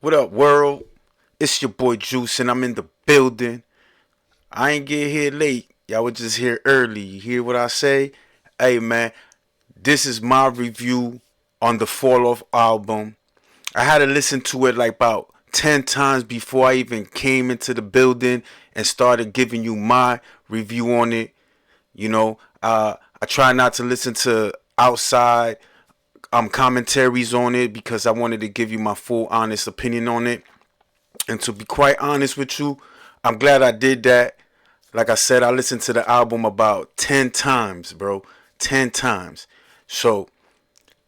What up, world? It's your boy Juice, and I'm in the building. I ain't get here late. Y'all was just here early. You hear what I say? Hey, man, this is my review on the Fall Off album. I had to listen to it like about 10 times before I even came into the building and started giving you my review on it. I try not to listen to outside commentaries on it because I wanted to give you my full honest opinion on it. And to be quite honest with you, I'm glad I did that. Like I said, I listened to the album about 10 times, bro. 10 times. So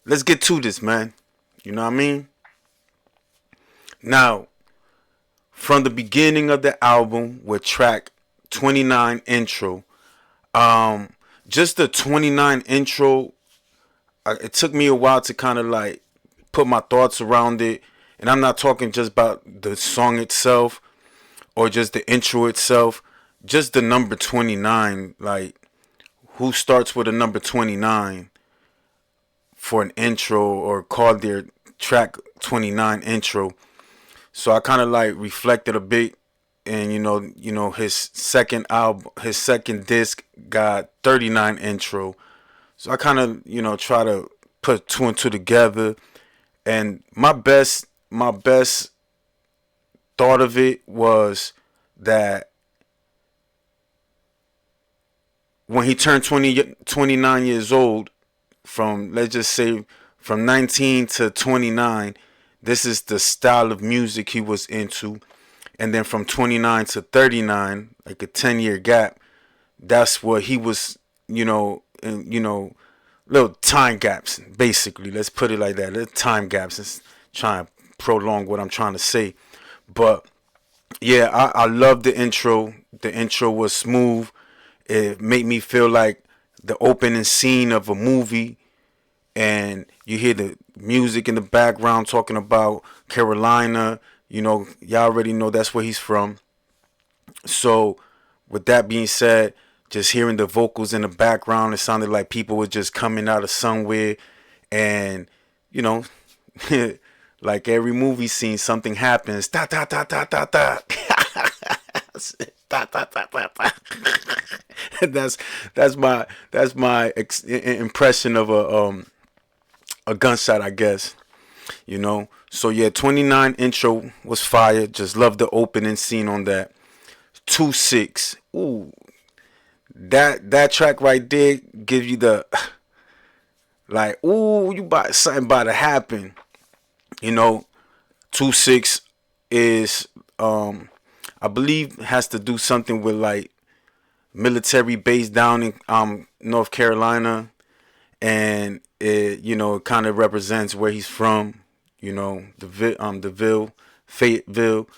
let's get to this, man. You know what I mean? Now, from the beginning of the album with track 29 intro, um, just the 29 intro, it took me a while to kind of like put my thoughts around it. And I'm not talking just about the song itself or just the intro itself, just the number 29. Like, who starts with a number 29 for an intro or called their track 29 intro? So I kind of like reflected a bit, and his second album, his second disc got 39 intro. So I kind of try to put two and two together, and my best thought of it was that when he turned 29 years old, from let's just say from 19 to 29, this is the style of music he was into. And then from 29 to 39, like a 10-year gap, that's what he was, little time gaps, basically. Let's put it like that. Little time gaps. Let's try and prolong what I'm trying to say. But yeah, I love the intro. The intro was smooth. It made me feel like the opening scene of a movie, and you hear the music in the background talking about Carolina. Y'all already know that's where he's from. So, with that being said, just hearing the vocals in the background, it sounded like people were just coming out of somewhere, and you know, like every movie scene, something happens. Da da da da da da. Da, da, da, da, da. that's my impression of a gunshot, I guess. So yeah, 29 intro was fire. Just love the opening scene on that. 2-6. Ooh, that track right there gives you the like, ooh, you about something about to happen. You know, 2-6 is I believe has to do something with like military base down in North Carolina, and it kind of represents where he's from. The Fayetteville,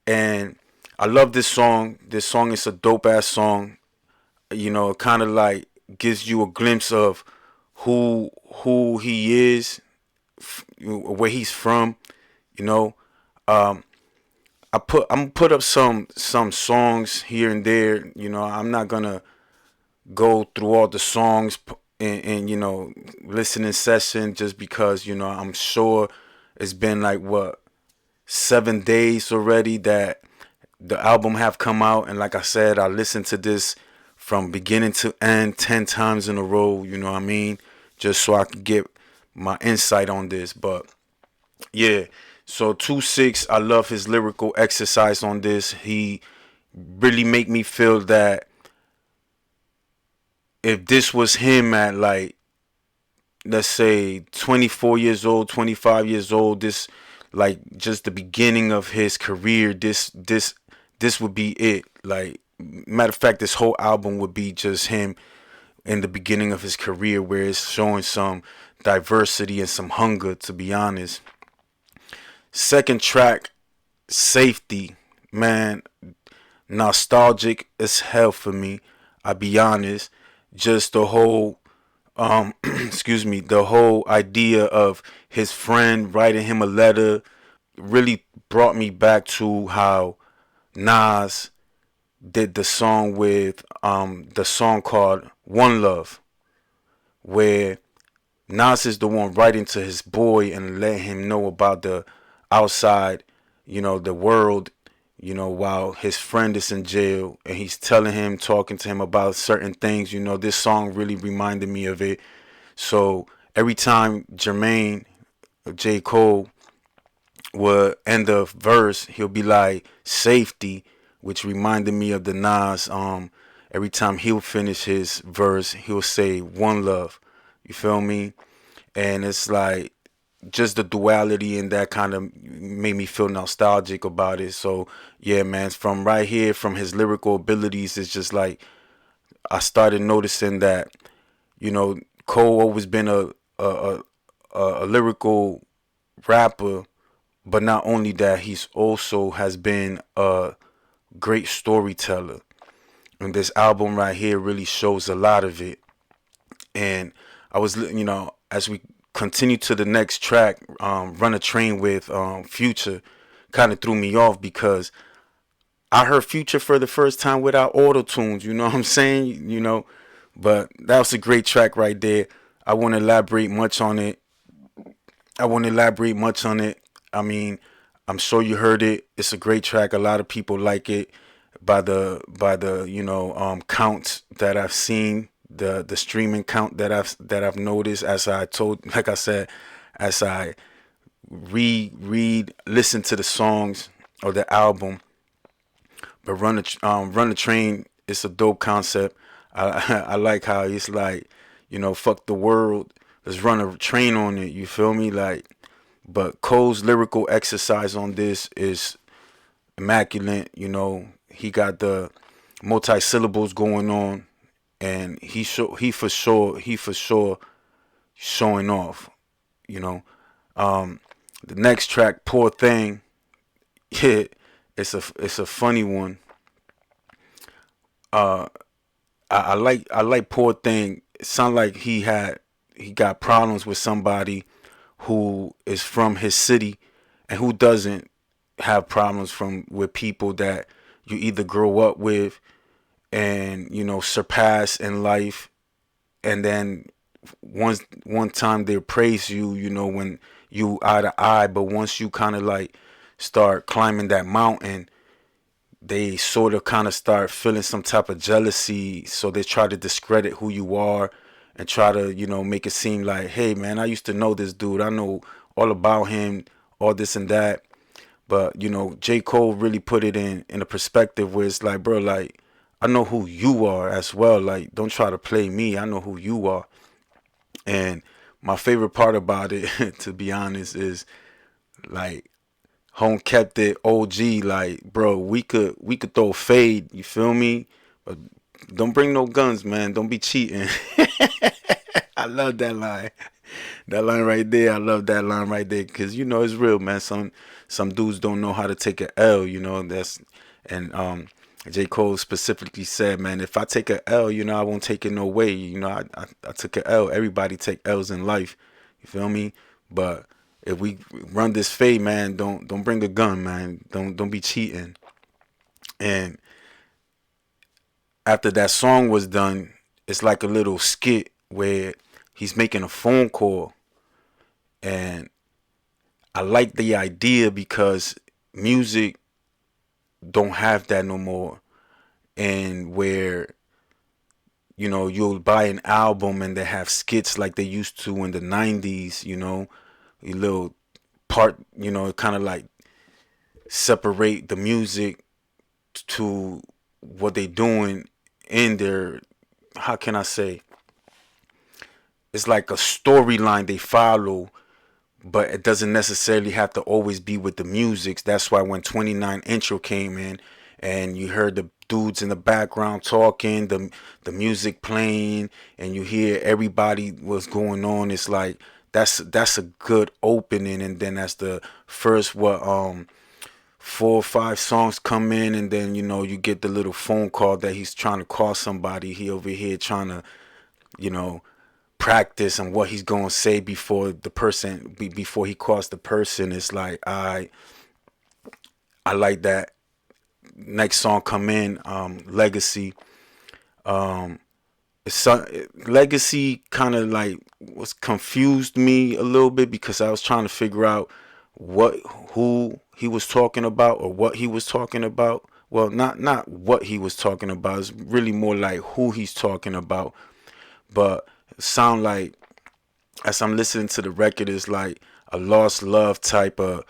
and I love this song. This song is a dope ass song. It kind of like gives you a glimpse of who he is, where he's from. You know, um, I'm gonna put up some songs here and there. I'm not gonna go through all the songs in listening session, just because I'm sure it's been like what 7 days already that the album have come out, and like I said, I listened to this from beginning to end 10 times in a row. You know what I mean? Just so I could get my insight on this. But yeah, so 2-6, I love his lyrical exercise on this. He really make me feel that if this was him at like, let's say 24 years old, 25 years old, this like just the beginning of his career, this would be it. Like, matter of fact, this whole album would be just him in the beginning of his career, where it's showing some diversity and some hunger, to be honest. Second track, Safety, man, nostalgic as hell for me. I be honest. Just the whole excuse me, the whole idea of his friend writing him a letter really brought me back to how Nas did the song called One Love, where Nas is the one writing to his boy and letting him know about the outside the world, while his friend is in jail and he's telling him, talking to him about certain things. This song really reminded me of it. So every time Jermaine, J. Cole, would end the verse, he'll be like safety, which reminded me of the Nas. Every time he'll finish his verse, he'll say one love. You feel me? And it's like just the duality and that kind of made me feel nostalgic about it. So yeah, man, from right here, from his lyrical abilities, it's just like I started noticing that you know Cole always been a, a lyrical rapper, but not only that, he's also has been a great storyteller. And this album right here really shows a lot of it. And I was, as we continue to the next track, "Run a Train" with Future, kind of threw me off because I heard Future for the first time without auto tunes. You know what I'm saying? But that was a great track right there. I won't elaborate much on it. I won't elaborate much on it. I mean, I'm sure you heard it. It's a great track. A lot of people like it by the counts that I've seen, the streaming count that I've noticed as I told, like I said, as I read listen to the songs or the album. But run the train. It's a dope concept. I like how it's like, fuck the world. Let's run a train on it. You feel me? Like, but Cole's lyrical exercise on this is immaculate. He got the multi syllables going on, and he for sure showing off. You know, the next track, "Poor Thing," yeah, it's a funny one. I like "Poor Thing." It sound like he got problems with somebody who is from his city, and who doesn't have problems from with people that you either grow up with and surpass in life, and then one time they praise you, when you eye to eye, but once you kind of like start climbing that mountain, they sort of kind of start feeling some type of jealousy, so they try to discredit who you are and try to make it seem like, hey man, I used to know this dude, I know all about him, all this and that. But J. Cole really put it in a perspective where it's like, bro, like, I know who you are as well. Like, don't try to play me. I know who you are. And my favorite part about it, to be honest, is like home kept it OG. Like, bro, we could throw fade. You feel me? But don't bring no guns, man. Don't be cheating. I love that line. That line right there, I love that line right there, because it's real, man. Some dudes don't know how to take a L. That's and J. Cole specifically said, man, if I take a L, I won't take it no way. I took a L. Everybody take L's in life. You feel me? But if we run this fade, man, don't bring a gun, man. Don't be cheating. And after that song was done, it's like a little skit where he's making a phone call, and I like the idea because music don't have that no more. And where you'll buy an album and they have skits like they used to in the 90s, a little part, kind of like separate the music to what they doing in their, how can I say, it's like a storyline they follow, but it doesn't necessarily have to always be with the music. That's why when 29 intro came in and you heard the dudes in the background talking, the music playing, and you hear everybody what's going on, it's like that's a good opening. And then as the first 4 or 5 songs come in, and then you get the little phone call that he's trying to call somebody. He over here trying to you know practice on what he's gonna say before the person before he calls the person. It's like I like that. Next song come in, Legacy. um Legacy kind of like was confused me a little bit because I was trying to figure out what who he was talking about or what he was talking about. Well, not what he was talking about. It's really more like who he's talking about. But it sound like as I'm listening to the record, it's like a lost love type of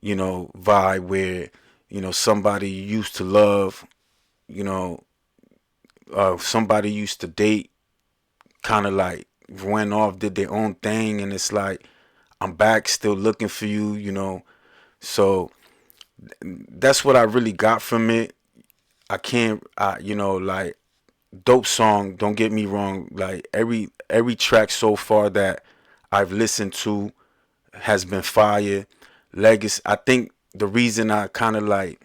vibe where somebody you used to love, you know, somebody you used to date, kind of like went off, did their own thing, and it's like I'm back, still looking for you. So that's what I really got from it. I can't, like dope song. Don't get me wrong. Like every track so far that I've listened to has been fire. Legacy. I think the reason I kind of like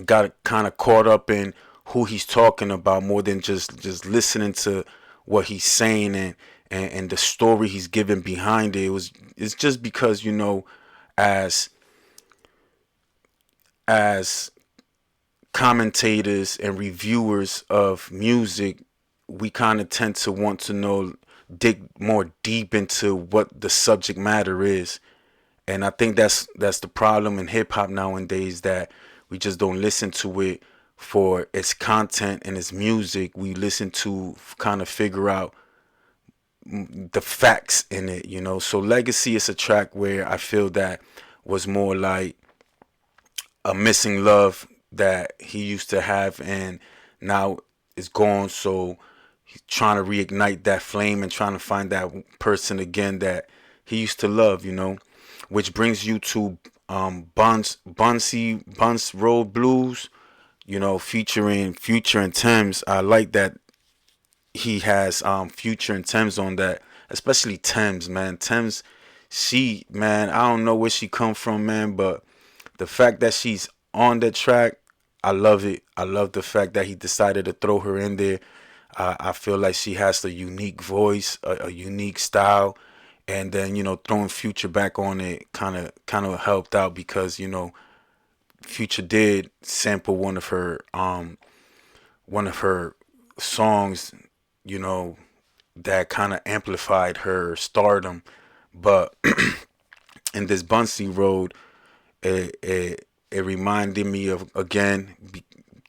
got kind of caught up in who he's talking about more than just listening to what he's saying and the story he's giving behind it. It's just because as as commentators and reviewers of music, we kind of tend to want to know, dig more deep into what the subject matter is. And I think that's the problem in hip hop nowadays, that we just don't listen to it for its content and its music. We listen to kind of figure out the facts in it. So Legacy is a track where I feel that was more like a missing love that he used to have, and now it's gone. So he's trying to reignite that flame and trying to find that person again that he used to love. Which brings you to Bunce Road Blues, featuring Future and Thames. I like that he has Future and Thames on that, especially Thames, man. Thames, she, man, I don't know where she come from, man, but the fact that she's on the track, I love it. I love the fact that he decided to throw her in there. I feel like she has a unique voice, a unique style, and then throwing Future back on it kind of helped out because Future did sample one of her songs, you know, that kind of amplified her stardom. But in this Bunsey Road, it reminded me of, again,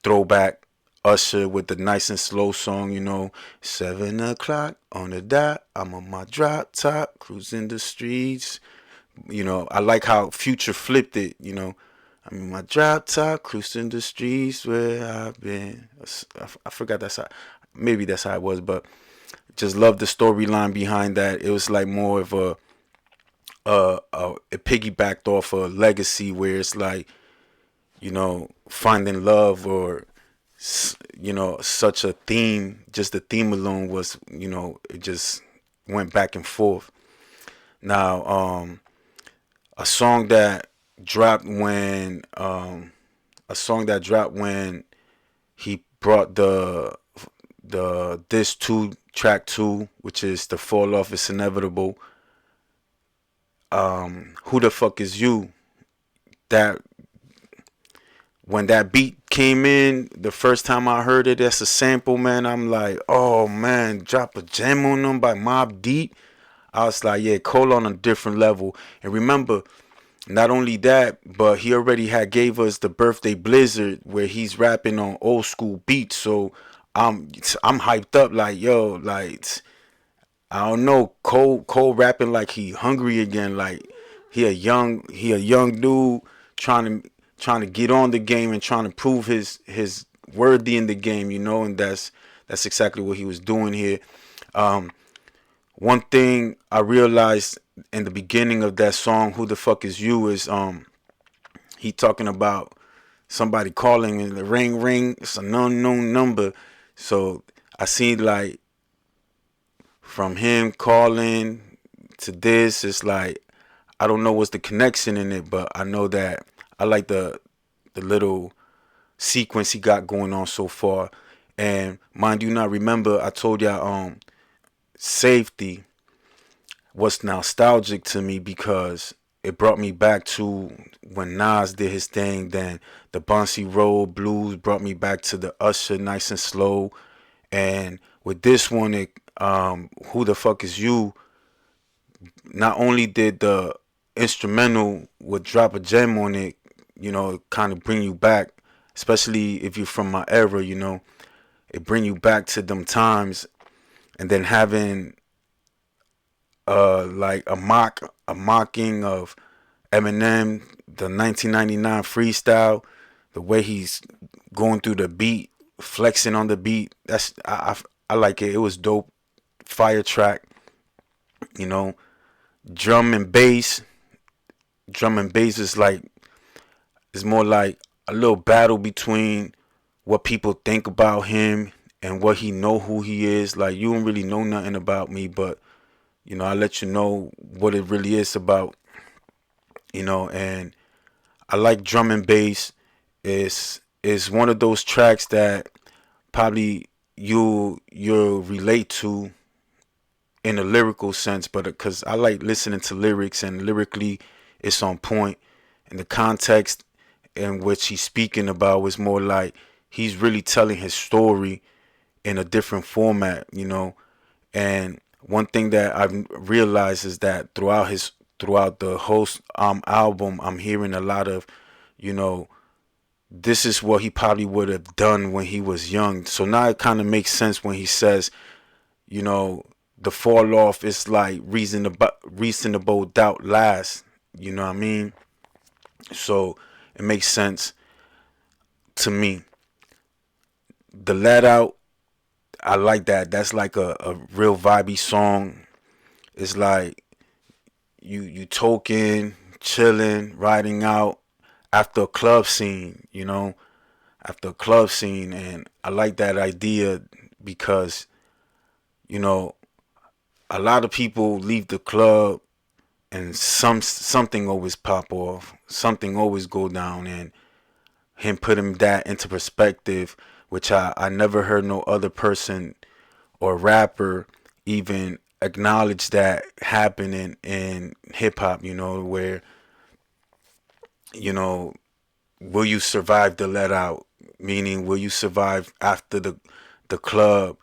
throwback Usher with the nice and slow song, 7 o'clock on the dot, I'm on my drop top, cruising the streets. I like how Future flipped it. I'm in my drop top, cruising the streets where I've been. I forgot that's how, maybe that's how it was, but just love the storyline behind that. It was like more of it piggybacked off a Legacy where it's like, finding love or, such a theme. Just the theme alone was, it just went back and forth. Now, a song that dropped when, a song that dropped when he brought this two track two, which is the fall off is inevitable. Who the fuck is you? That when that beat came in, the first time I heard it, that's a sample, man. I'm like, oh man, drop a gem on them by Mobb Deep. I was like, yeah, Cole on a different level. And remember, not only that, but he already had gave us the Birthday Blizzard where he's rapping on old school beats. So I'm hyped up, like, yo, like, I don't know, Cole rapping like he hungry again, like he a young dude trying to get on the game and trying to prove his worthy in the game, and that's exactly what he was doing here. Um, One thing I realized in the beginning of that song, "Who the fuck is you," is he talking about somebody calling and the ring ring. It's an unknown number, so I see like from him calling to this, it's like I don't know what's the connection in it, but I know that I like the little sequence he got going on so far. And mind you, not remember I told y'all Safety was nostalgic to me because it brought me back to when Nas did his thing. Then the Bunsey Road Blues brought me back to the Usher Nice and Slow. And with this one, Who the Fuck Is You, not only did the instrumental would drop a gem on it, kind of bring you back, especially if you're from my era. It bring you back to them times, and then having like a mocking of Eminem, the 1999 freestyle, the way he's going through the beat, flexing on the beat. I like it. It was dope. Fire track, you know. Drum and bass. Drum and bass is more like a little battle between what people think about him and what he know who he is. Like, you don't really know nothing about me, but I let you know what it really is about. And I like drum and bass. Is one of those tracks that probably you'll relate to in a lyrical sense, but because I like listening to lyrics, and lyrically it's on point, and the context in which he's speaking about was more like he's really telling his story in a different format. And one thing that I've realized is that throughout the whole album, I'm hearing a lot of, you know, this is what he probably would have done when he was young. So now it kind of makes sense when he says, you know, the fall off is like reasonable doubt lasts. You know what I mean? So it makes sense to me. The Let Out, I like that. That's like a real vibey song. It's like you toking, chilling, riding out after a club scene, after a club scene. And I like that idea because, you know, a lot of people leave the club and something always pop off, something always go down, and him putting that into perspective, which I never heard no other person or rapper even acknowledge that happening in hip hop, where, you know, will you survive the let out? Meaning, will you survive after the club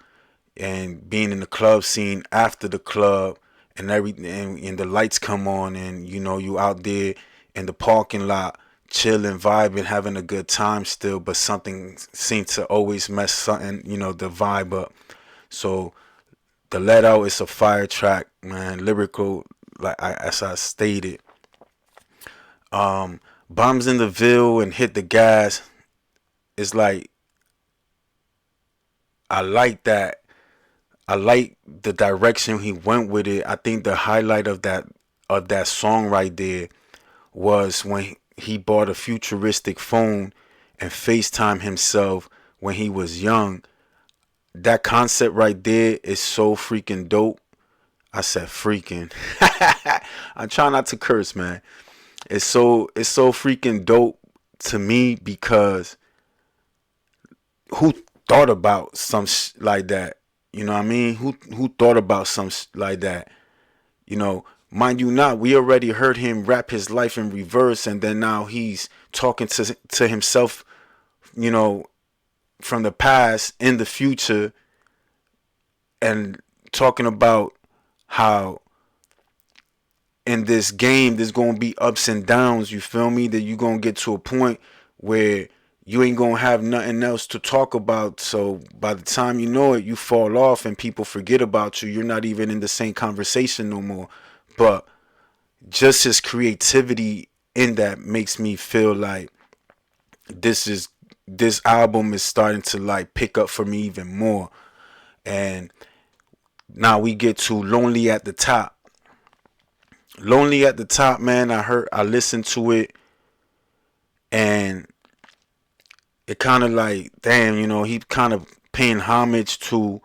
and being in the club scene after the club and everything, and the lights come on, and you out there in the parking lot chilling, vibing, having a good time still, but something seems to always mess something, the vibe up. So the Let Out is a fire track, man. Lyrical, like as I stated. Bombs in the Ville and Hit the Gas. It's like, I like that. I like the direction he went with it. I think the highlight of that song right there was when he bought a futuristic phone and FaceTime himself when he was young. That concept right there is so freaking dope. I said freaking. I try not to curse, man. It's so freaking dope to me because who thought about like that? You know what I mean? Who thought about like that? Mind you not, we already heard him rap his life in reverse, and then now he's talking to himself, you know, from the past in the future, and talking about how in this game there's gonna be ups and downs. You feel me? That you gonna get to a point where you ain't gonna have nothing else to talk about. So by the time you know it, you fall off and people forget about you. You're not even in the same conversation no more. But just his creativity in that makes me feel like this album is starting to like pick up for me even more. And now we get to Lonely at the Top. Lonely at the Top, man. I listened to it, and it kind of like, damn, he kind of paying homage to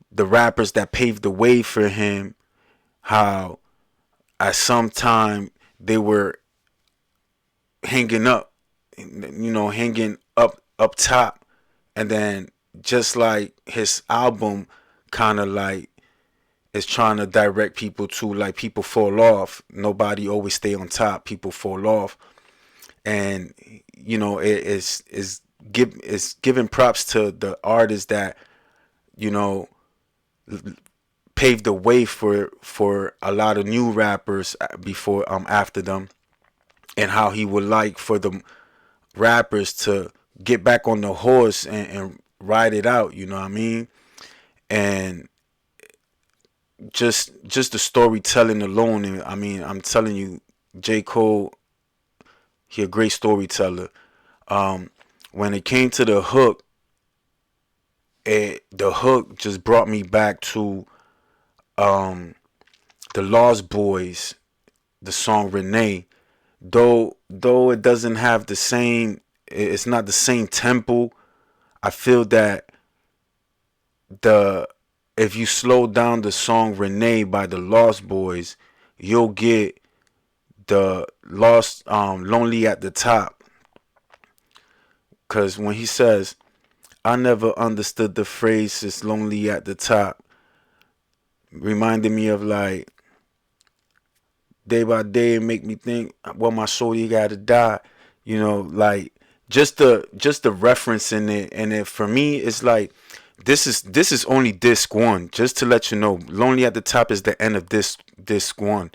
the rappers that paved the way for him. How at some time they were hanging up, hanging up top, and then just like his album kind of like is trying to direct people to, like, people fall off. Nobody always stay on top. People fall off, and it's giving props to the artists that you know paved the way for a lot of new rappers before after them. and how he would like for the rappers to get back on the horse and ride it out, you know what I mean? And just the storytelling alone, and I mean, I'm telling you, J. Cole, he a great storyteller. Um, when it came to the hook, the hook just brought me back to um, the Lost Boys, the song Renee. Though it doesn't have the same, it's not the same tempo. I feel that the if you slow down the song Renee by the Lost Boys, you'll get the Lost Lonely at the Top. Cause when he says, I never understood the phrase it's lonely at the top, reminded me of like day by day, make me think, well, my shorty gotta die. You know, like just the reference in it, and it for me it's like this is only disc one. Just to let you know, Lonely at the Top is the end of disc one.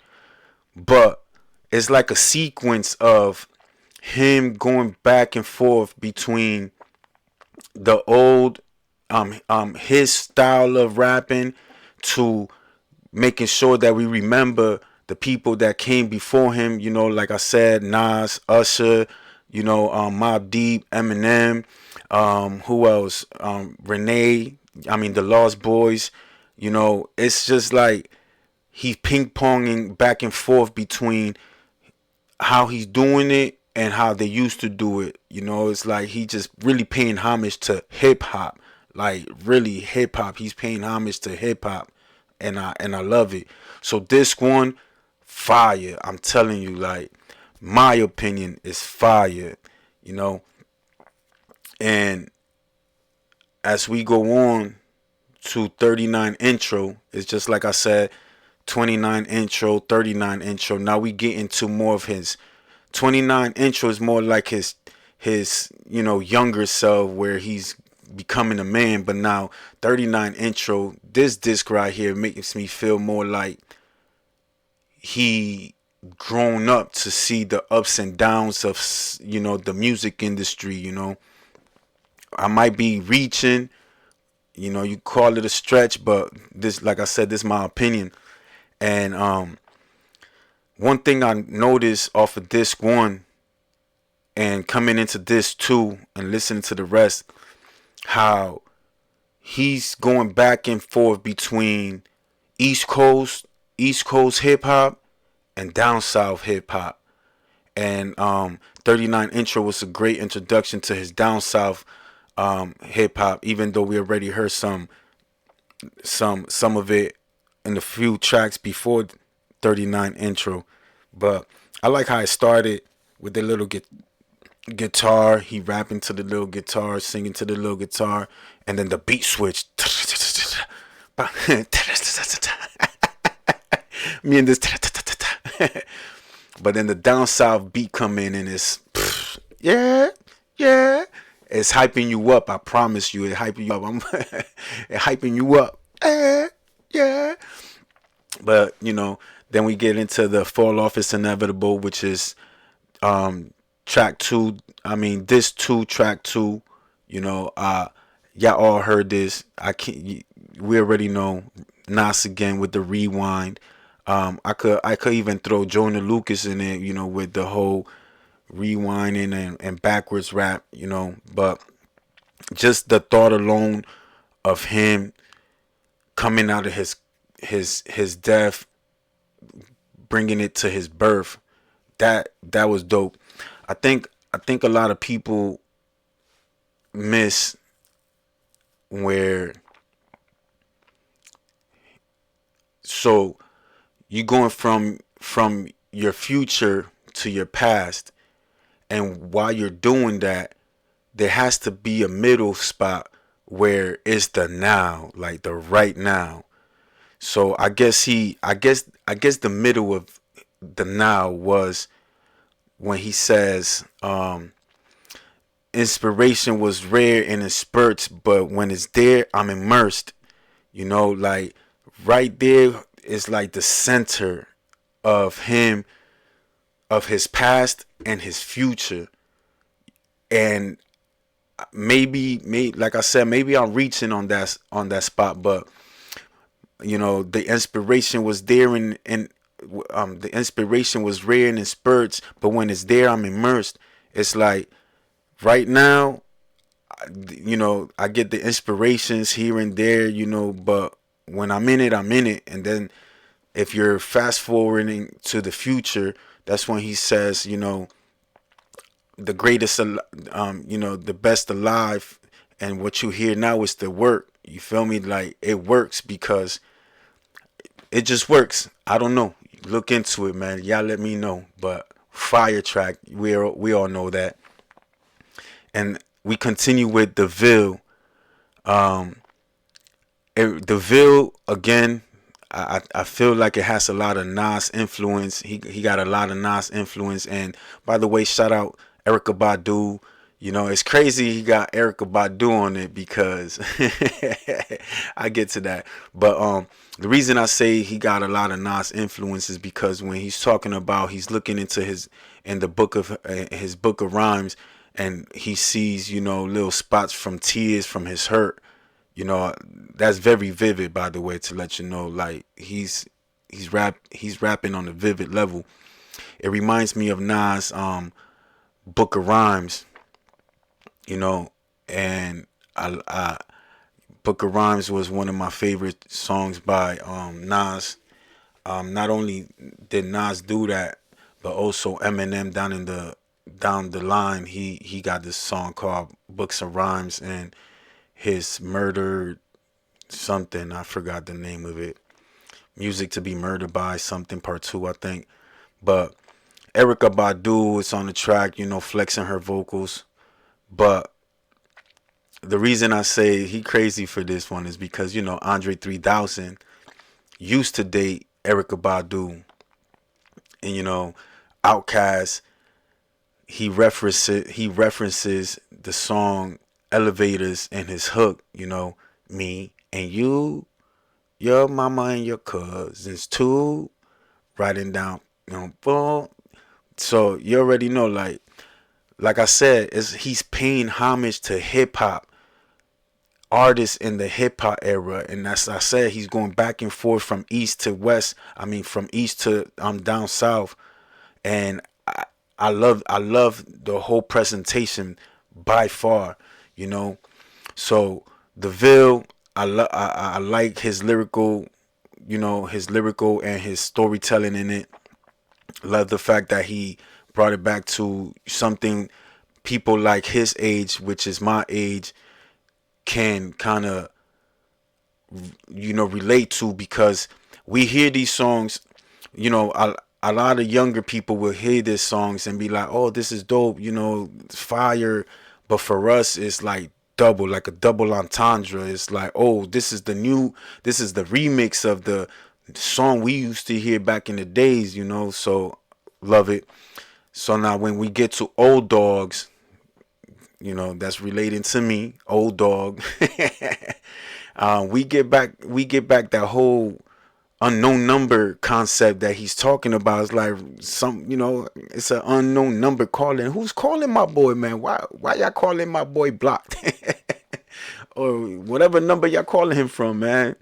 But it's like a sequence of him going back and forth between the old his style of rapping to making sure that we remember the people that came before him, you know, like I said, Nas, Usher, you know, Mobb Deep, Eminem, who else, Renee, I mean the Lost Boys. You know, it's just like he's ping-ponging back and forth between how he's doing it and how they used to do it. You know, it's like he just really paying homage to hip hop. Like really hip hop. He's paying homage to hip hop. And I love it. So this one, fire. I'm telling you, like, my opinion is fire. You know. And as we go on to 39 intro, it's just like I said, 29 intro, 39 intro. Now we get into more of his 29 intro is more like his younger self where he's becoming a man. But now 39 intro, this disc right here makes me feel more like he grown up to see the ups and downs of the music industry. I might be reaching, you call it a stretch, but this, like I said, this is my opinion. And one thing I noticed off of disc one and coming into this two and listening to the rest, how he's going back and forth between East Coast hip hop and down south hip hop. And 39 intro was a great introduction to his down south hip hop, even though we already heard some of it in the few tracks before 39 intro. But I like how it started with the little guitar. He rapping to the little guitar, singing to the little guitar, and then the beat switch. Me and this. But then the down south beat come in and it's yeah, yeah. It's hyping you up. I promise you, it hyping you up. It hyping you up. Yeah. But then we get into the fall off is inevitable, which is track two. I mean, this two, track two. Y'all all heard this. I can't. We already know Nas again with the rewind. I could even throw Jonah Lucas in it. With the whole rewinding and backwards rap. But just the thought alone of him coming out of his death, bringing it to his birth, that was dope. I think a lot of people miss where, so you going from your future to your past, and while you're doing that, there has to be a middle spot where it's the now, like the right now. So I guess the middle of the now was when he says inspiration was rare and in spurts, but when it's there, I'm immersed. Like right there is like the center of him, of his past and his future. And maybe like I said, maybe I'm reaching on that spot, but the inspiration was there, and the inspiration was rare and in spurts, but when it's there, I'm immersed. It's like right now, I get the inspirations here and there, but when I'm in it, I'm in it. And then if you're fast forwarding to the future, that's when he says, the greatest, the best alive, and what you hear now is the work. You feel me? Like it works because it just works. I don't know. Look into it, man. Y'all let me know. But fire track, we all know that. And we continue with DeVille. Um, DeVille again. I feel like it has a lot of Nas influence. He got a lot of Nas influence. And by the way, shout out Erica Badu. It's crazy he got Erica Badu on it because I get to that. But the reason I say he got a lot of Nas influence is because when he's talking about, he's looking into his book of rhymes, and he sees little spots from tears from his hurt. That's very vivid, by the way, to let you know, like he's rapping on a vivid level. It reminds me of Nas book of rhymes, you know and I Book of Rhymes was one of my favorite songs by Nas. Not only did Nas do that, but also Eminem down the line, he got this song called Books of Rhymes, and his Murdered something, I forgot the name of it. Music to be Murdered by something part 2, I think. But Erica Badu is on the track, flexing her vocals. But the reason I say he crazy for this one is because Andre 3000 used to date Erica Badu, and Outkast, he references the song Elevators in his hook. Me and you, your mama and your cousins too, writing down, boom. So you already know, like I said, he's paying homage to hip hop artists in the hip hop era, and as I said, he's going back and forth from east to west. I mean, from east to down south, and I love the whole presentation by far. You know, so DeVille, I like his lyrical and his storytelling in it. Love the fact that he brought it back to something people like his age, which is my age, can kind of relate to, because we hear these songs. A lot of younger people will hear these songs and be like, oh, this is dope, it's fire. But for us, it's like double, like a double entendre. It's like, oh, this is the remix of the song we used to hear back in the days. So love it. So now when we get to Old Dogs, that's relating to me, Old Dog. We get back that whole unknown number concept that he's talking about. It's like it's an unknown number calling. Who's calling my boy, man? Why y'all calling my boy blocked? Or whatever number y'all calling him from, man.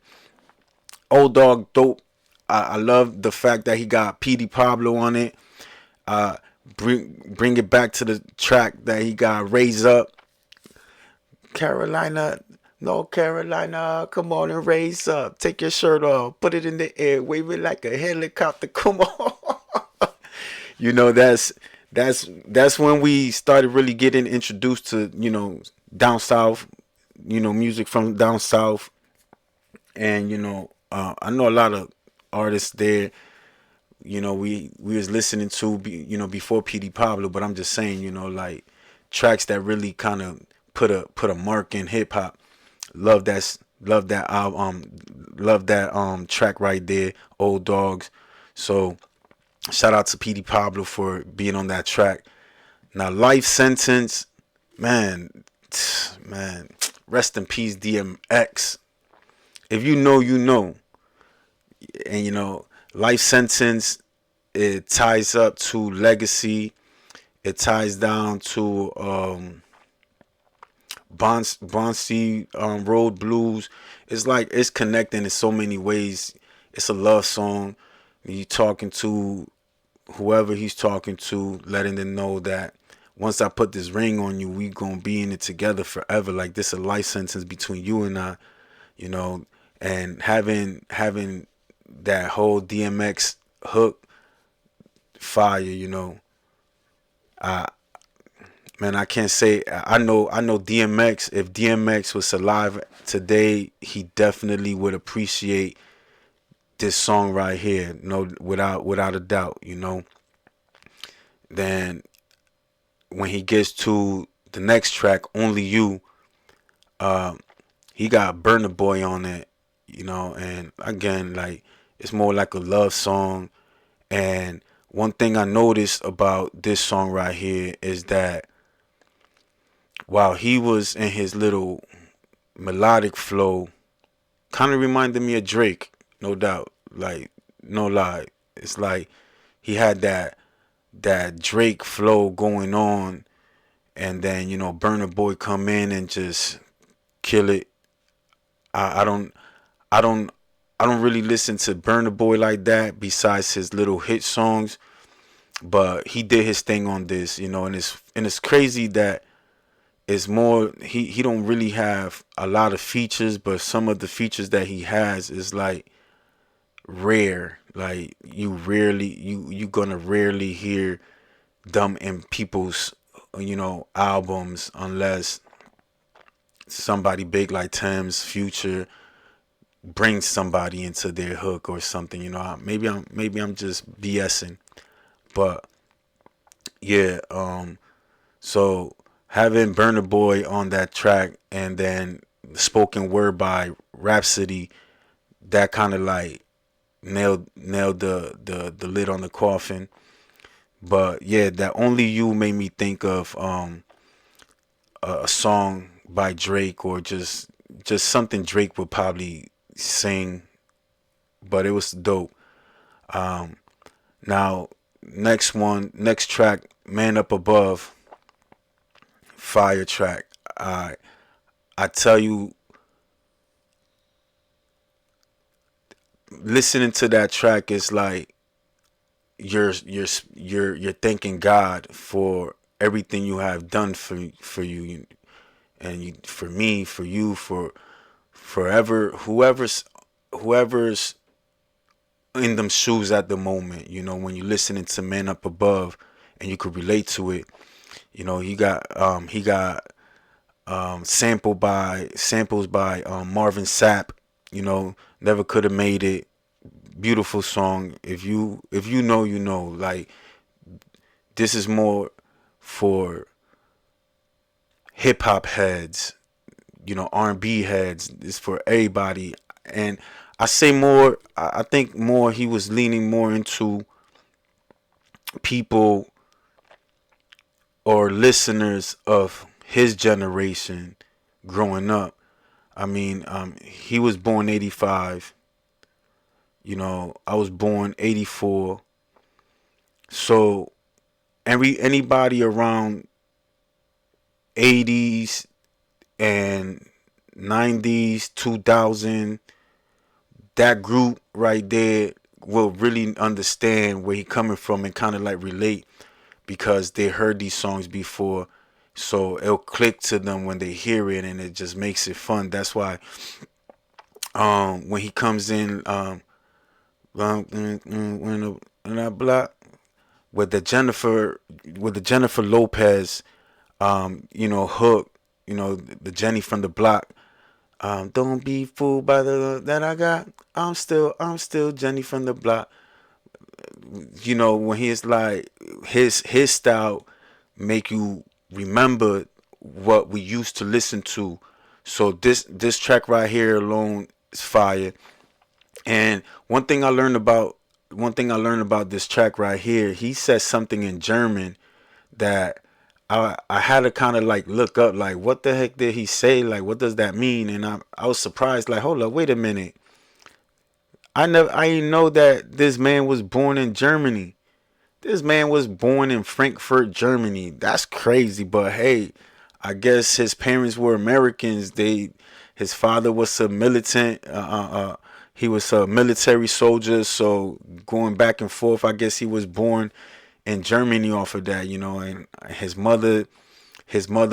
Old Dog, dope. I love the fact that he got P.D. Pablo on it. Uh, bring it back to the track that he got Raise Up. Carolina, North Carolina, come on and raise up. Take your shirt off, put it in the air, wave it like a helicopter. Come on. That's when we started really getting introduced to down south, music from down south. And I know a lot of artists there. We was listening to before PD Pablo, but I'm just saying, like tracks that really kind of put a mark in hip hop. Love that album, love that track right there, Old Dogs. So shout out to PD Pablo for being on that track. Now Life Sentence, man, man, rest in peace DMX. If you know, you know. And Life Sentence, it ties up to Legacy. It ties down to Bonsi Road Blues. It's like it's connecting in so many ways. It's a love song. You talking to whoever he's talking to, letting them know that once I put this ring on you, we gonna be in it together forever. Like this a life sentence between you and I, you know. And having that whole DMX hook fire, I man, I can't say I know DMX. If DMX was alive today, he definitely would appreciate this song right here. No, without a doubt. Then when he gets to the next track, Only You, uh, he got Burner Boy on it. And again, like it's more like a love song. And one thing I noticed about this song right here is that while he was in his little melodic flow, kind of reminded me of Drake, no doubt. Like, no lie. It's like he had that Drake flow going on, and then Burner Boy come in and just kill it. I don't I don't I don't really listen to Burner Boy like that besides his little hit songs, but he did his thing on this, and it's crazy that it's more he don't really have a lot of features, but some of the features that he has is like rare. Like you gonna rarely hear them in people's albums unless somebody big like Thames Future brings somebody into their hook or something. Maybe I'm just BSing, but yeah. So having Burner Boy on that track and then spoken word by Rhapsody, that kind of like nailed the lid on the coffin. But yeah, that Only You made me think of a song by Drake, or just something Drake would probably sing, but it was dope. Um, Now, next track, Man Up Above, fire track. I tell you, listening to that track is like you're thanking God for everything you have done for you, and for me, for you, for forever, whoever's in them shoes at the moment. When you're listening to Man Up Above, and you could relate to it. He got samples by Marvin Sapp. Never could have made it. Beautiful song. If you know, like this is more for hip hop heads, R&B heads. It's for everybody. And I say more. I think more. He was leaning more into people or listeners of his generation growing up. I mean, he was born 85. I was born 84. So anybody around 80s and 90s, 2000, that group right there will really understand where he coming from and kind of like relate because they heard these songs before. So it'll click to them when they hear it, and it just makes it fun. That's why when he comes in when I block with the Jennifer Lopez hook, the Jenny from the block. Don't be fooled by the look that I got. I'm still Jenny from the block. When he's like his style make you remember what we used to listen to. So this track right here alone is fire. And one thing I learned about this track right here, he says something in German that I had to kind of like look up, like what the heck did he say, like what does that mean? And I was surprised, like hold up, wait a minute, I didn't know that this man was born in Germany. This man was born in Frankfurt, Germany. That's crazy. But hey, I guess his parents were Americans. His father was a militant. He was a military soldier. So going back and forth, I guess he was born in Germany off of that, And his mother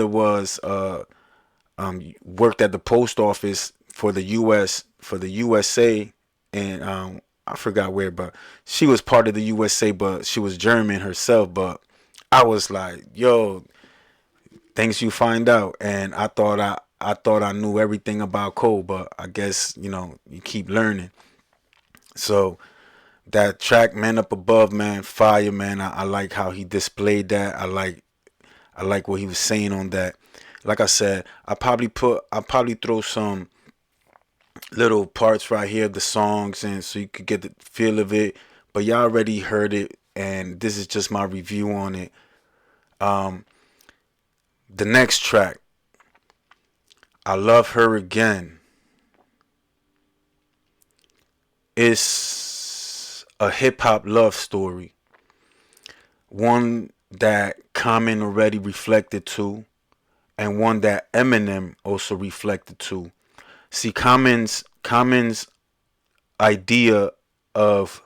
was worked at the post office for the USA, and I forgot where, but she was part of the USA, but she was German herself. But I was like, yo, things you find out, and I thought I knew everything about Cole, but I guess you keep learning. So that track, Man Up Above, man, fire, man. I like how he displayed that. I like what he was saying on that. Like I said, I probably throw some little parts right here of the songs, and so you could get the feel of it. But y'all already heard it, and this is just my review on it. The next track, I Love Her Again, is a hip hop love story, one that Common already reflected to, and one that Eminem also reflected to. See, Common's idea of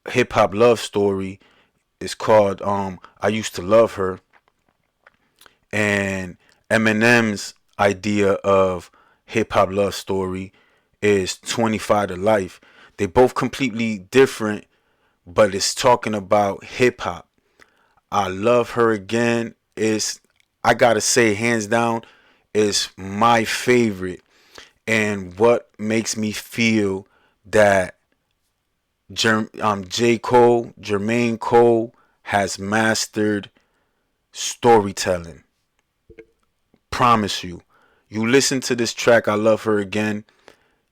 hip hop love story is called I Used to Love Her, and Eminem's idea of hip hop love story is 25 to Life. They both completely different, but it's talking about hip hop. I Love Her Again is, I gotta say, hands down, is my favorite, and what makes me feel that J. Cole, Jermaine Cole, has mastered storytelling. Promise you. You listen to this track, I Love Her Again,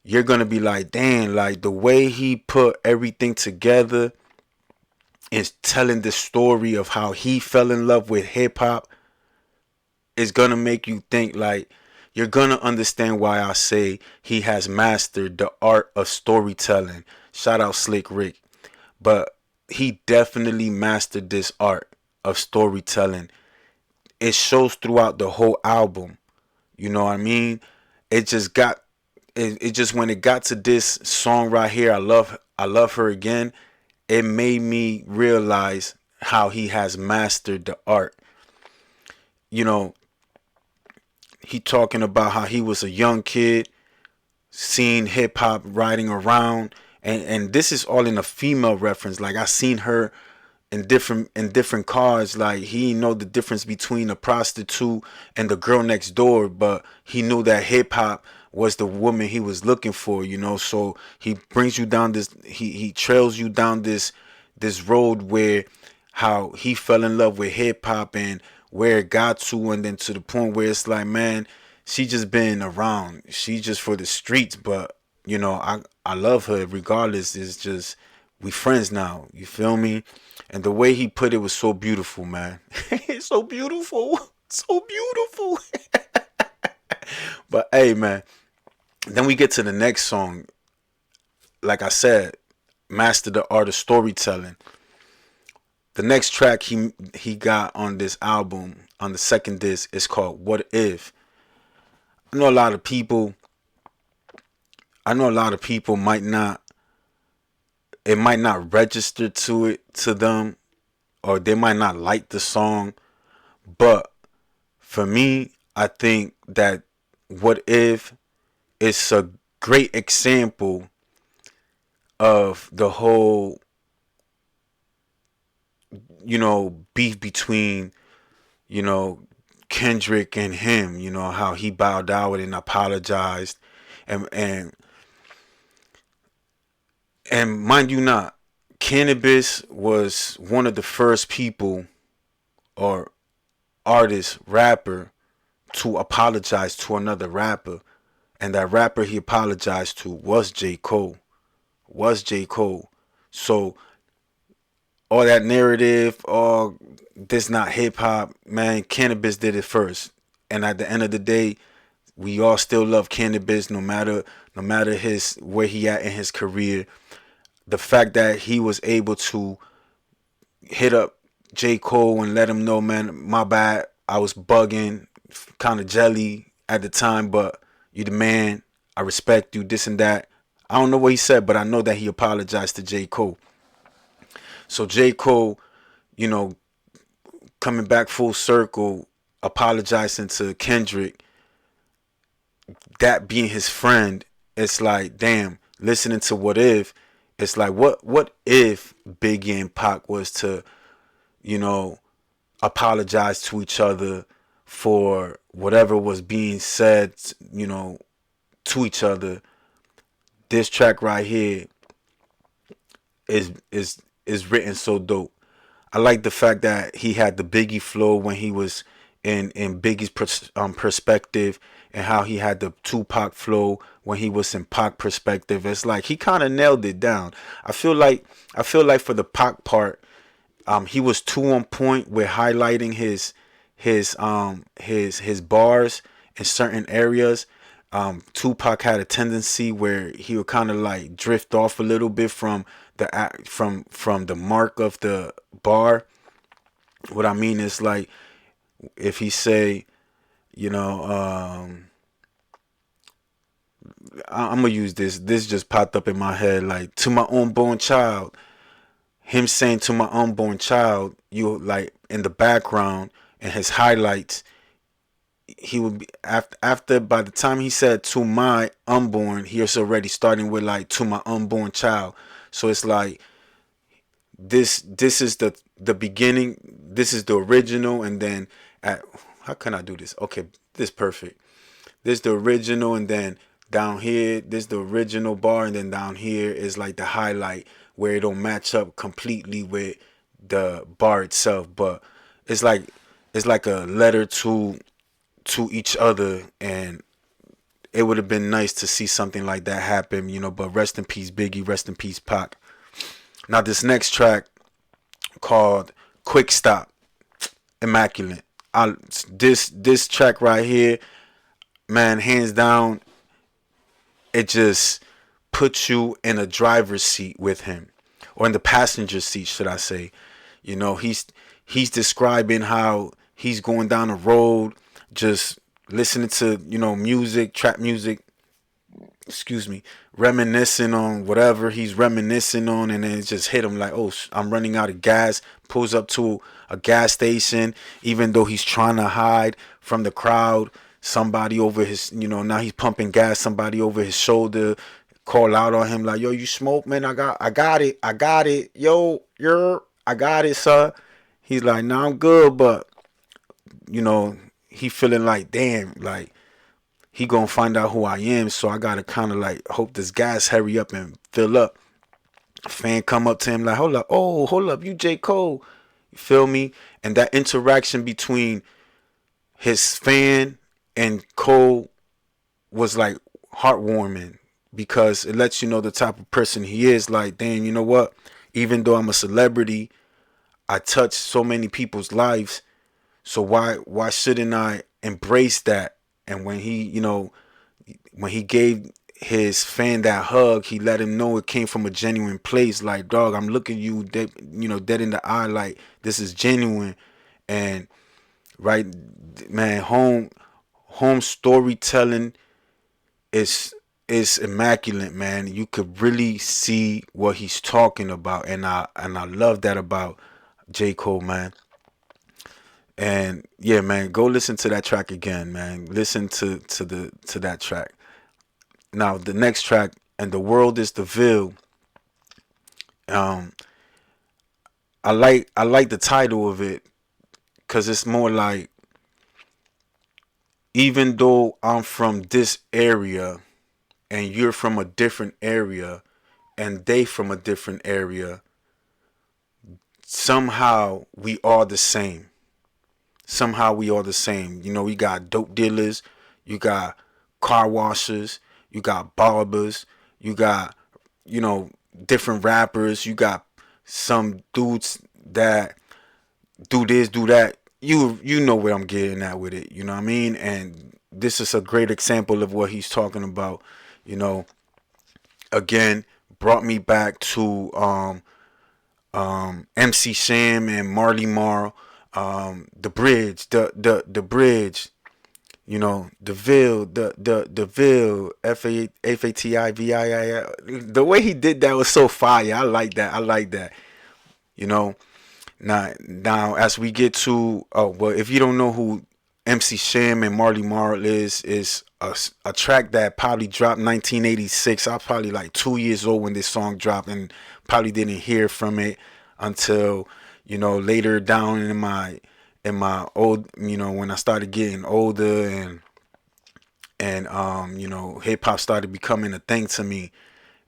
you're gonna be like, damn, like the way he put everything together is telling the story of how he fell in love with hip hop is gonna make you think, like, you're gonna understand why I say he has mastered the art of storytelling. Shout out Slick Rick. But he definitely mastered this art of storytelling. It shows throughout the whole album. You know what I mean? It just got it just when it got to this song right here, I love her again, it made me realize how he has mastered the art. You know, he talking about how he was a young kid, seeing hip hop riding around, and this is all in a female reference. Like I seen her in different cars. Like he know the difference between a prostitute and the girl next door, but he knew that hip hop was the woman he was looking for, so he brings you down this, he trails you down this road where how he fell in love with hip hop and where it got to, and then to the point where it's like, man, she just been around, she just for the streets, but I love her regardless. It's just we friends now, you feel me? And the way he put it was so beautiful, man. It's so beautiful, so beautiful. But hey, man, then we get to the next song. Like I said, master the art of storytelling. The next track he got on this album, on the second disc, is called What If. I know a lot of people I know a lot of people might not, it might not register to them, or they might not like the song, but for me, I think that What If is a great example of the whole, beef between, you know, Kendrick and him, how he bowed out and apologized. And and and mind you not, Cannabis was one of the first people or artist, rapper, to apologize to another rapper. And that rapper he apologized to was J. Cole. Was J. Cole. So all that narrative, all this not hip hop, man, Cannabis did it first. And at the end of the day, we all still love Cannabis, no matter his where he at in his career. The fact that he was able to hit up J. Cole and let him know, man, my bad. I was bugging, kind of jelly at the time, but you the man. I respect you, this and that. I don't know what he said, but I know that he apologized to J. Cole. So J. Cole, you know, coming back full circle, apologizing to Kendrick, that being his friend, it's like, damn, listening to What If, it's like, what if Biggie and Pac was to, you know, apologize to each other for whatever was being said, you know, to each other. This track right here is written so dope. I like the fact that he had the Biggie flow when he was in Biggie's perspective, and how he had the Tupac flow when he was in Pac perspective. It's like he kind of nailed it down. I feel like for the Pac part, he was too on point with highlighting his bars in certain areas. Tupac had a tendency where he would kind of like drift off a little bit from from the mark of the bar. What I mean is, like, if he say, you know, I'm gonna use this. This just popped up in my head, like, to my unborn child. Him saying to my unborn child, you like in the background and his highlights, he would be after by the time he said to my unborn, he was already starting with like to my unborn child. So it's like this is the beginning, this is the original, and then at how can I do this? Okay, this is perfect. This is the original, and then down here this is the original bar, and then down here is like the highlight where it don't match up completely with the bar itself, but it's like it's like a letter to each other, and it would have been nice to see something like that happen, you know. But rest in peace Biggie, rest in peace Pac. Now this next track called Quick Stop, immaculate. This track right here, man, hands down, it just puts you in a driver's seat with him, or in the passenger seat, should I say. You know, he's describing how he's going down the road, just listening to, you know, music, trap music, excuse me, reminiscing on whatever he's reminiscing on, and then it just hit him like, oh, I'm running out of gas. Pulls up to a gas station, even though he's trying to hide from the crowd. Somebody over his, you know, now he's pumping gas. Somebody over his shoulder call out on him like, yo, you smoke, man? I got it. Yo, I got it, sir. He's like, nah, I'm good, but you know, he feeling like, damn, like he gonna find out who I am, so I gotta kind of like hope this gas hurry up and fill up. A fan come up to him like, hold up, oh, hold up, you J. Cole, you feel me? And that interaction between his fan and Cole was like heartwarming, because it lets you know the type of person he is. Like, damn, you know what? Even though I'm a celebrity, I touch so many people's lives, so why shouldn't I embrace that? And when he, you know, when he gave his fan that hug, he let him know it came from a genuine place. Like, dog, I'm looking you dead, you know, dead in the eye. Like, this is genuine. And right, man, home storytelling is immaculate, man. You could really see what he's talking about, and I love that about J. Cole, man. And yeah, man, go listen to that track again, man. Listen to that track. Now the next track, and the world is the Ville. Um, I like the title of it, because it's more like, even though I'm from this area and you're from a different area and they from a different area, somehow we are the same. Somehow we are the same. You know, we got dope dealers, you got car washers, you got barbers, you got, you know, different rappers, you got some dudes that do this, do that. You know where I'm getting at with it, you know what I mean? And this is a great example of what he's talking about. You know, again, brought me back to MC Sham and Marley Marl, the bridge, you know, the Ville, FATIVII. The way he did that was so fire. I like that. I like that. You know, now as we get to, well, if you don't know who MC Sham and Marley Marl is a track that probably dropped 1986. I was probably like 2 years old when this song dropped, and probably didn't hear from it until, you know, later down in my old, you know, when I started getting older, and you know, hip hop started becoming a thing to me,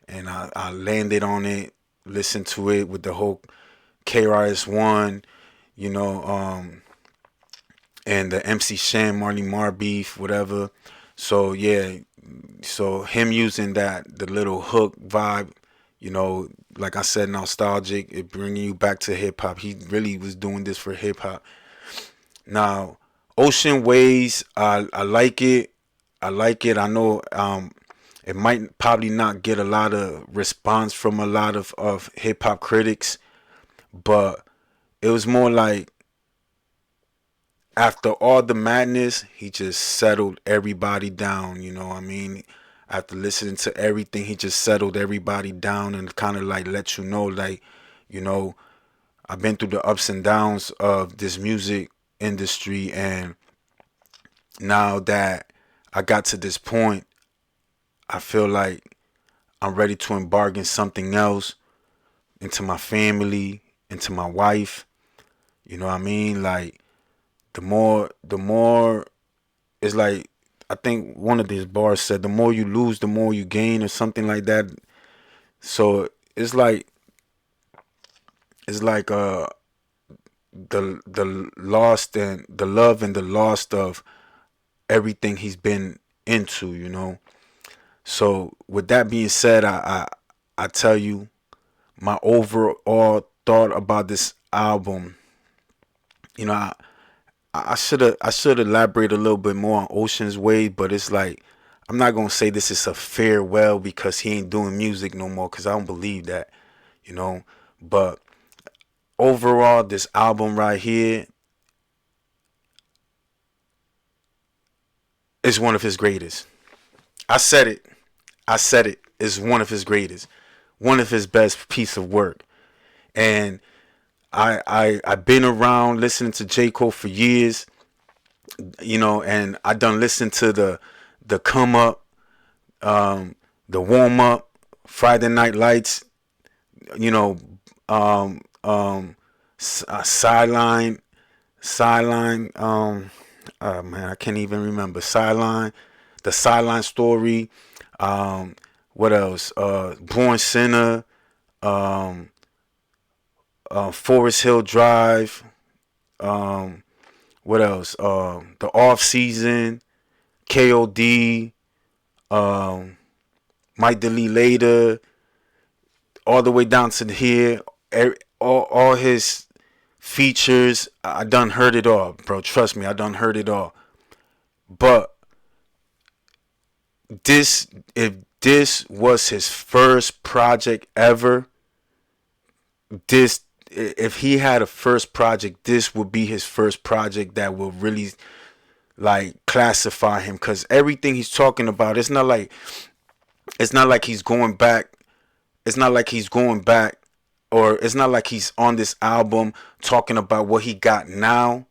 and I landed on it, listened to it with the whole KRS-One, you know, and the MC Shan, Marley Mar beef, whatever. So yeah, so him using that, the little hook vibe, you know, like I said, nostalgic, it bringing you back to hip hop. He really was doing this for hip hop. Now, Ocean Ways, I like it. I like it. I know it might probably not get a lot of response from a lot of hip hop critics, but it was more like after all the madness, he just settled everybody down. You know what I mean? After listening to everything, he just settled everybody down and kind of like let you know, like, you know, I've been through the ups and downs of this music industry, and now that I got to this point, I feel like I'm ready to embark in something else, into my family, into my wife. You know what I mean? Like the more it's like, I think one of these bars said, the more you lose, the more you gain, or something like that. So it's like the lost and the love and the lost of everything he's been into, you know. So with that being said, I tell you my overall thought about this album. You know, I should elaborate a little bit more on Ocean's Way, but it's like I'm not gonna say this is a farewell because he ain't doing music no more, because I don't believe that, you know. But overall, this album right here is one of his greatest. I said it. I said it. Is one of his greatest, one of his best piece of work. And I've been around listening to J. Cole for years, you know, and I done listened to the come up, the warm up, Friday Night Lights, you know, sideline, sideline. Man, I can't even remember sideline, the sideline story. Um, what else? Born Sinner, um, Forest Hill Drive. Um, what else? The off season, KOD, um, Mike Delete Later, all the way down to here. All his features, I done heard it all, bro. Trust me, I done heard it all. But this, if this was his first project ever, this, if he had a first project, this would be his first project that will really like classify him, because everything he's talking about, it's not like he's going back. It's not like he's going back, or it's not like he's on this album talking about what he got now.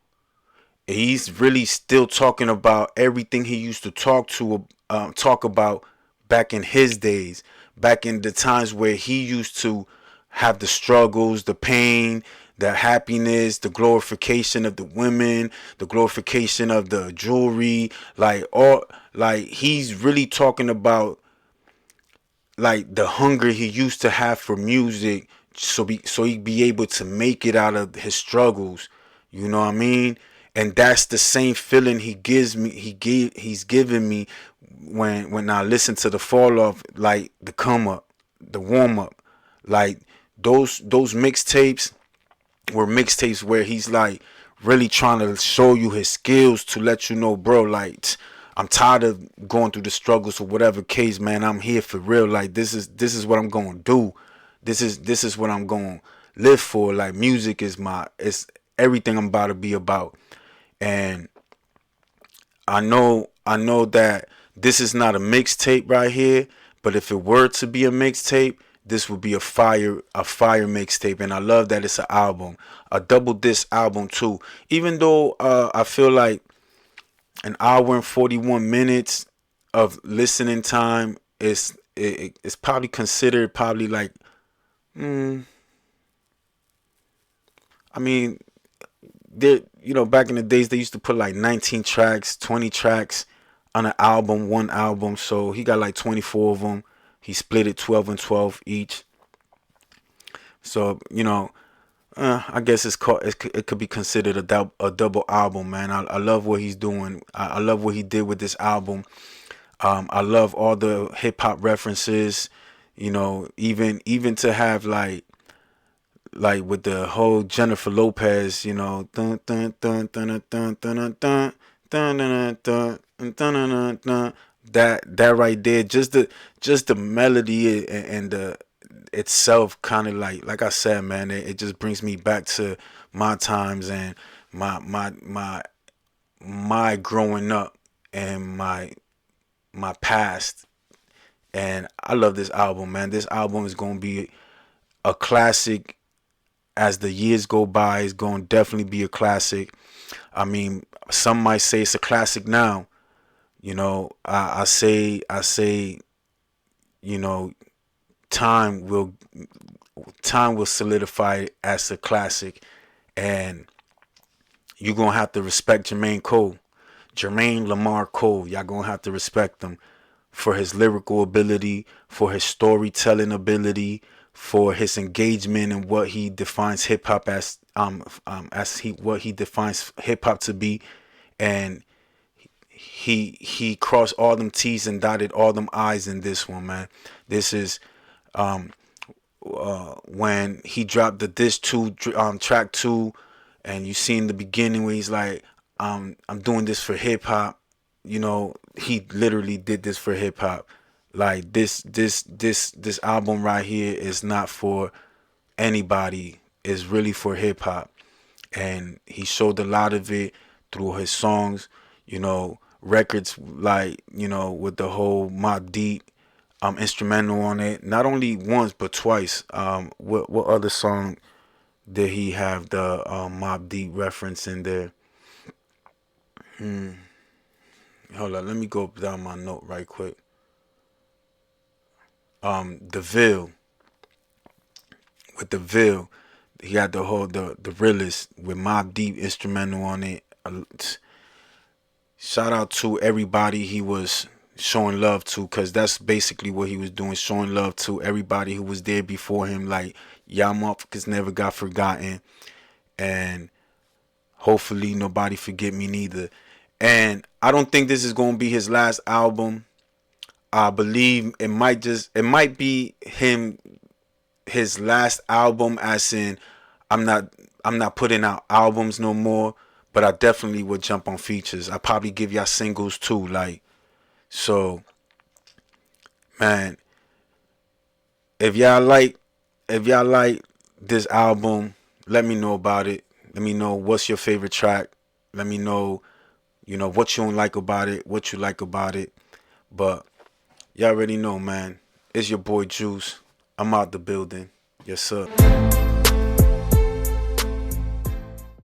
He's really still talking about everything he used to talk about back in his days, back in the times where he used to have the struggles, the pain, the happiness, the glorification of the women, the glorification of the jewelry, like all, like he's really talking about like the hunger he used to have for music, so he'd be able to make it out of his struggles. You know what I mean? And that's the same feeling he's giving me when I listen to the fall off, like the come up, the warm up, like those mixtapes were mixtapes where he's like really trying to show you his skills, to let you know, bro, like I'm tired of going through the struggles or whatever case, man. I'm here for real. Like this is what I'm going to do. This is what I'm going to live for. Like music is it's everything I'm about to be about. And I know that this is not a mixtape right here, but if it were to be a mixtape, this would be a fire mixtape. And I love that it's an album, a double disc album too. Even though I feel like an hour and 41 minutes of listening time is probably considered probably like, I mean, there, back in the days they used to put like 19 tracks, 20 tracks on an album, one album. So he got like 24 of them. He split it 12 and 12 each. So I guess it could be considered a double album, man. I love what he's doing. I love what he did with this album. I love all the hip hop references. Even to have like with the whole Jennifer Lopez, dun dun dun dun dun dun dun dun dun dun dun dun dun dun, that right there, just the melody and the itself, kind of like I said, man, it just brings me back to my times and my growing up and my past. And I love this album, man. This album is gonna be a classic as the years go by. It's going to definitely be a classic. I mean, some might say it's a classic now. I say, you know, time will time will solidify it as a classic, and you're gonna have to respect Jermaine Lamar Cole. Y'all gonna have to respect him for his lyrical ability, for his storytelling ability, for his engagement in what he defines hip hop as what he defines hip hop to be. And he crossed all them T's and dotted all them I's in this one, man. This is when he dropped the This 2 track 2, and you see in the beginning where he's like, I'm doing this for hip hop. He literally did this for hip hop. Like this album right here is not for anybody. It's really for hip hop. And he showed a lot of it through his songs, records like, with the whole Mobb Deep instrumental on it. Not only once but twice. What other song did he have the Mobb Deep reference in there? Hold on, let me go down my note right quick. The Ville, with the Ville, he had the realest with Mobb Deep instrumental on it. Shout out to everybody he was showing love to, because that's basically what he was doing, showing love to everybody who was there before him. Like, y'all motherfuckers never got forgotten, and hopefully nobody forget me neither. And I don't think this is gonna be his last album. I believe it might be his last album, as in I'm not putting out albums no more, but I definitely would jump on features. I probably give y'all singles too, like. So, man, if y'all like if y'all like this album, let me know about it. Let me know what's your favorite track. Let me know, what you don't like about it, what you like about it. But y'all already know, man. It's your boy Juice. I'm out the building. Yes, sir.